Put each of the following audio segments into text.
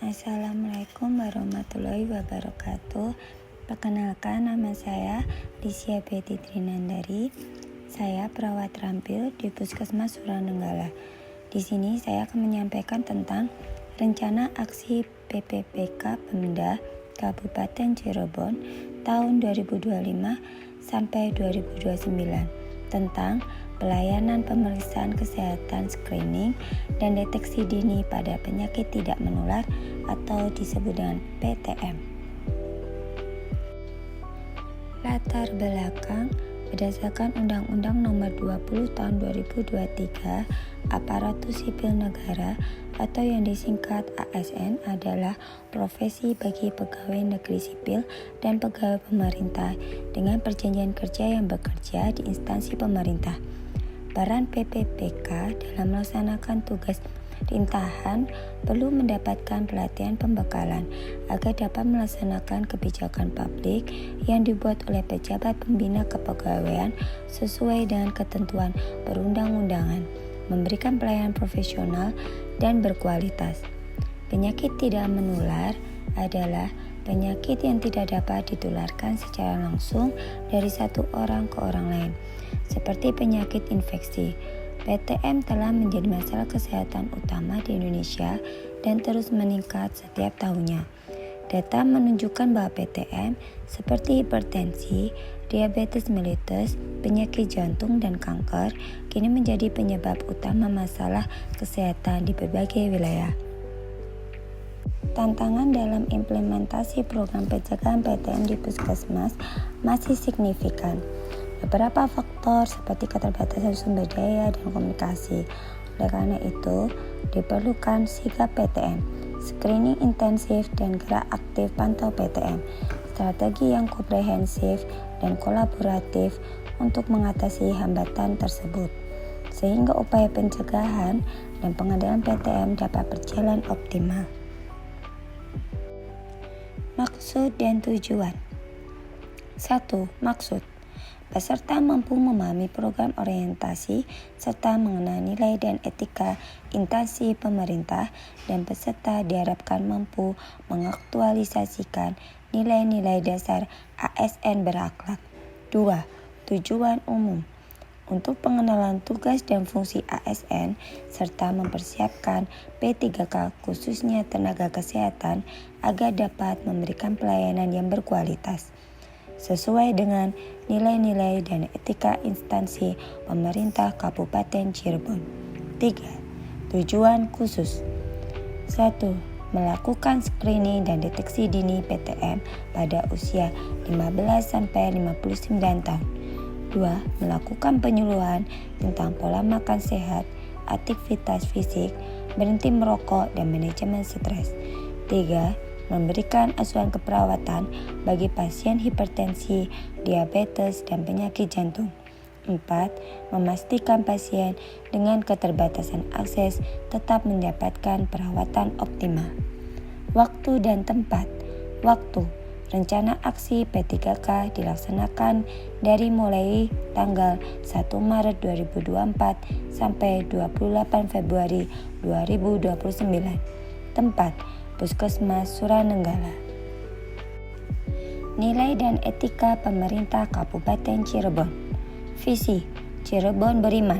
Assalamualaikum warahmatullahi wabarakatuh. Perkenalkan, nama saya Lisya Betty Trinandari. Saya perawat rampil di Puskesmas Suranenggala. Di sini saya akan menyampaikan tentang rencana aksi PPPK Pemda Kabupaten Cirebon tahun 2025 sampai 2029 tentang pelayanan pemeriksaan kesehatan screening dan deteksi dini pada penyakit tidak menular atau disebut dengan PTM. Latar belakang: berdasarkan Undang-Undang Nomor 20 Tahun 2023, aparatus sipil negara atau yang disingkat ASN adalah profesi bagi pegawai negeri sipil dan pegawai pemerintah dengan perjanjian kerja yang bekerja di instansi pemerintah. Peran PPPK dalam melaksanakan tugas pemerintahan perlu mendapatkan pelatihan pembekalan agar dapat melaksanakan kebijakan publik yang dibuat oleh pejabat pembina kepegawaian sesuai dengan ketentuan perundang-undangan, memberikan pelayanan profesional dan berkualitas. Penyakit tidak menular adalah penyakit yang tidak dapat ditularkan secara langsung dari satu orang ke orang lain, seperti penyakit infeksi. PTM telah menjadi masalah kesehatan utama di Indonesia dan terus meningkat setiap tahunnya. Data menunjukkan bahwa PTM seperti hipertensi, diabetes mellitus, penyakit jantung, dan kanker kini menjadi penyebab utama masalah kesehatan di berbagai wilayah. Tantangan dalam implementasi program pencegahan PTM di Puskesmas masih signifikan. Beberapa faktor seperti keterbatasan sumber daya dan komunikasi. Oleh karena itu, diperlukan sigap PTM, screening intensif dan gerak aktif pantau PTM, strategi yang komprehensif dan kolaboratif untuk mengatasi hambatan tersebut, sehingga upaya pencegahan dan pengendalian PTM dapat berjalan optimal. Maksud dan tujuan. 1. Maksud: peserta mampu memahami program orientasi serta mengenal nilai dan etika instansi pemerintah, dan peserta diharapkan mampu mengaktualisasikan nilai-nilai dasar ASN berakhlak. 2. Tujuan umum: untuk pengenalan tugas dan fungsi ASN serta mempersiapkan P3K khususnya tenaga kesehatan agar dapat memberikan pelayanan yang berkualitas sesuai dengan nilai-nilai dan etika instansi pemerintah Kabupaten Cirebon. 3. Tujuan khusus: 1. Melakukan screening dan deteksi dini PTM pada usia 15-59 tahun. 2. Melakukan penyuluhan tentang pola makan sehat, aktivitas fisik, berhenti merokok, dan manajemen stres. 3. Memberikan asuhan keperawatan bagi pasien hipertensi, diabetes, dan penyakit jantung. 4. Memastikan pasien dengan keterbatasan akses tetap mendapatkan perawatan optimal. Waktu dan tempat. Waktu: rencana aksi P3K dilaksanakan dari mulai tanggal 1 Maret 2024 sampai 28 Februari 2029. Tempat: Puskesmas Suranenggala. Nilai dan etika pemerintah Kabupaten Cirebon. Visi: Cirebon beriman,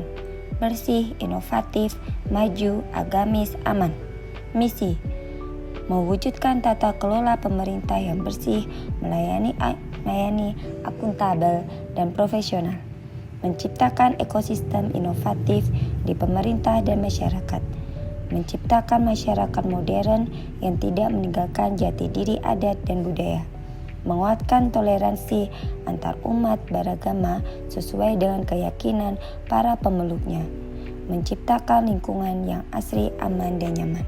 bersih, inovatif, maju, agamis, aman. Misi: mewujudkan tata kelola pemerintah yang bersih, melayani, akuntabel, dan profesional. Menciptakan ekosistem inovatif di pemerintah dan masyarakat. Menciptakan masyarakat modern yang tidak meninggalkan jati diri adat dan budaya. Menguatkan toleransi antar umat beragama sesuai dengan keyakinan para pemeluknya. Menciptakan lingkungan yang asri, aman, dan nyaman.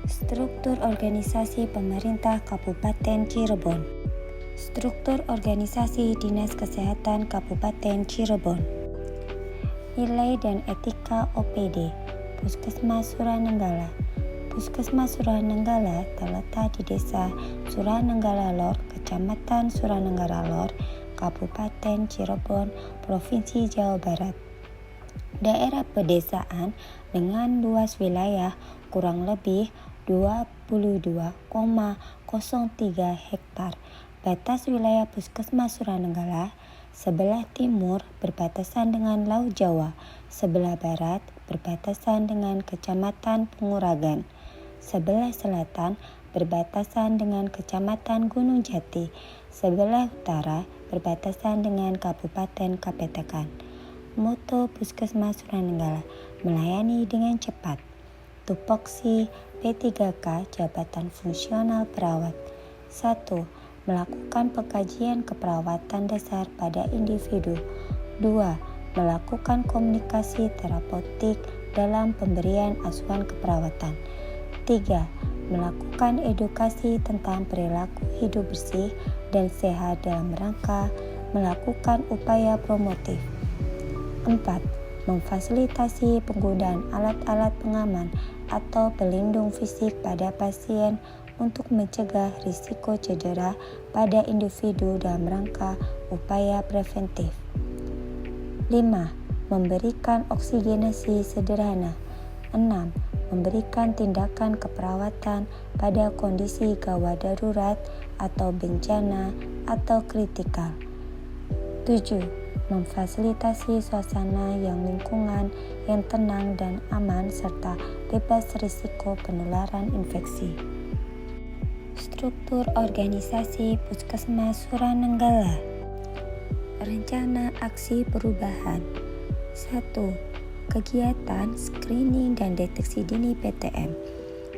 Struktur organisasi pemerintah Kabupaten Cirebon. Struktur organisasi Dinas Kesehatan Kabupaten Cirebon. Nilai dan etika OPD Puskesmas Suranenggala. Puskesmas Suranenggala terletak di Desa Suranenggala Lor, Kecamatan Suranenggala Lor, Kabupaten Cirebon, Provinsi Jawa Barat. Daerah pedesaan dengan luas wilayah kurang lebih 22,03 hektar. Batas wilayah Puskesmas Suranenggala: sebelah timur berbatasan dengan Laut Jawa, sebelah barat berbatasan dengan Kecamatan Penguragan, sebelah selatan berbatasan dengan Kecamatan Gunung Jati, sebelah utara berbatasan dengan Kabupaten Kapetakan. Moto Puskesmas Suranenggala: melayani dengan cepat. Tupoksi P3K Jabatan Fungsional Perawat. 1. Melakukan pengkajian keperawatan dasar pada individu. 2. Melakukan komunikasi terapeutik dalam pemberian asuhan keperawatan. 3. Melakukan edukasi tentang perilaku hidup bersih dan sehat dalam rangka melakukan upaya promotif. 4. Memfasilitasi penggunaan alat-alat pengaman atau pelindung fisik pada pasien untuk mencegah risiko cedera pada individu dalam rangka upaya preventif. 5. Memberikan oksigenasi sederhana. 6. Memberikan tindakan keperawatan pada kondisi gawat darurat atau bencana atau kritikal. 7. Memfasilitasi suasana lingkungan yang tenang dan aman serta bebas risiko penularan infeksi. Struktur organisasi Puskesmas Suranenggala. Rencana aksi perubahan. 1. Kegiatan screening dan deteksi dini PTM.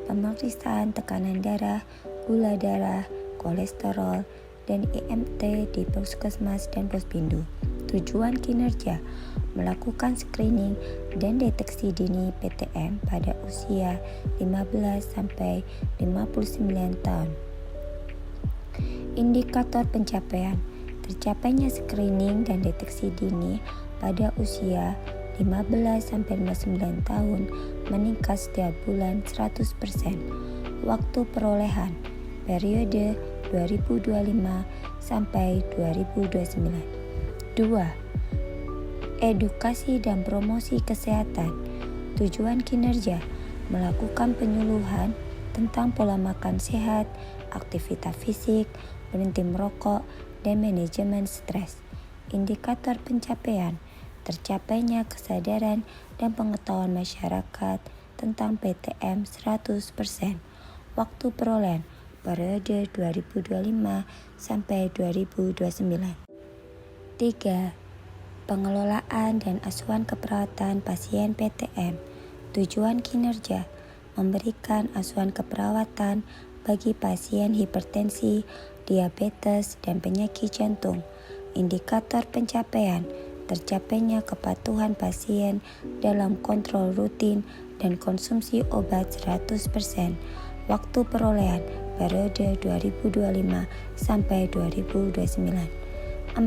Pemeriksaan tekanan darah, gula darah, kolesterol, dan IMT di Puskesmas dan Pospindu. Tujuan kinerja: melakukan screening dan deteksi dini PTM pada usia 15-59 tahun. Indikator pencapaian: tercapainya screening dan deteksi dini pada usia 15-59 tahun meningkat setiap bulan 100%. Waktu perolehan periode 2025 sampai 2029. 2. Edukasi dan promosi kesehatan. Tujuan kinerja: melakukan penyuluhan tentang pola makan sehat, aktivitas fisik, berhenti merokok, dan manajemen stres. Indikator pencapaian: tercapainya kesadaran dan pengetahuan masyarakat tentang PTM 100%. Waktu perolehan periode 2025 sampai 2029. 3. Pengelolaan dan asuhan keperawatan pasien PTM. Tujuan kinerja: memberikan asuhan keperawatan bagi pasien hipertensi, diabetes, dan penyakit jantung. Indikator pencapaian: tercapainya kepatuhan pasien dalam kontrol rutin dan konsumsi obat 100%. Waktu perolehan periode 2025 sampai 2029. 4.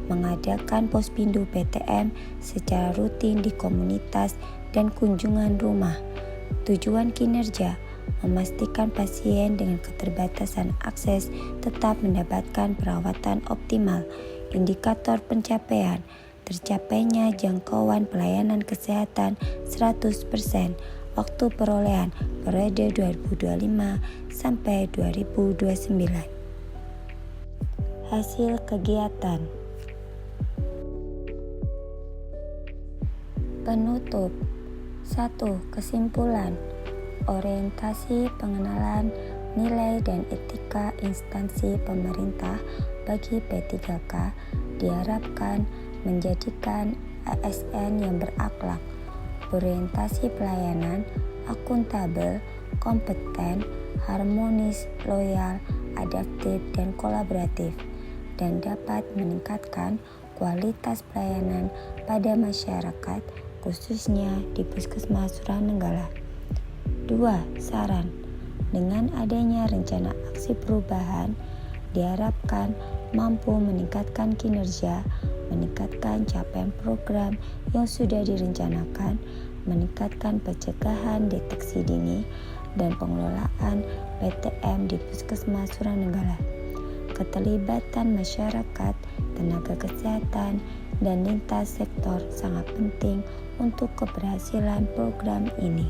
Mengadakan pospindu PTM secara rutin di komunitas dan kunjungan rumah. Tujuan kinerja: memastikan pasien dengan keterbatasan akses tetap mendapatkan perawatan optimal. Indikator pencapaian: tercapainya jangkauan pelayanan kesehatan 100%. Waktu perolehan periode 2025 sampai 2029. Hasil kegiatan. Penutup. 1. Kesimpulan. Orientasi pengenalan nilai dan etika instansi pemerintah bagi P3K diharapkan menjadikan ASN yang berakhlak, berorientasi pelayanan, akuntabel, kompeten, harmonis, loyal, adaptif, dan kolaboratif, dan dapat meningkatkan kualitas pelayanan pada masyarakat, khususnya di Puskesmas Suranenggala. 2. Saran. Dengan adanya rencana aksi perubahan, diharapkan mampu meningkatkan kinerja, meningkatkan capaian program yang sudah direncanakan, meningkatkan pencegahan deteksi dini, dan pengelolaan PTM di Puskesmas Suranenggala. Keterlibatan masyarakat, tenaga kesehatan, dan lintas sektor sangat penting untuk keberhasilan program ini.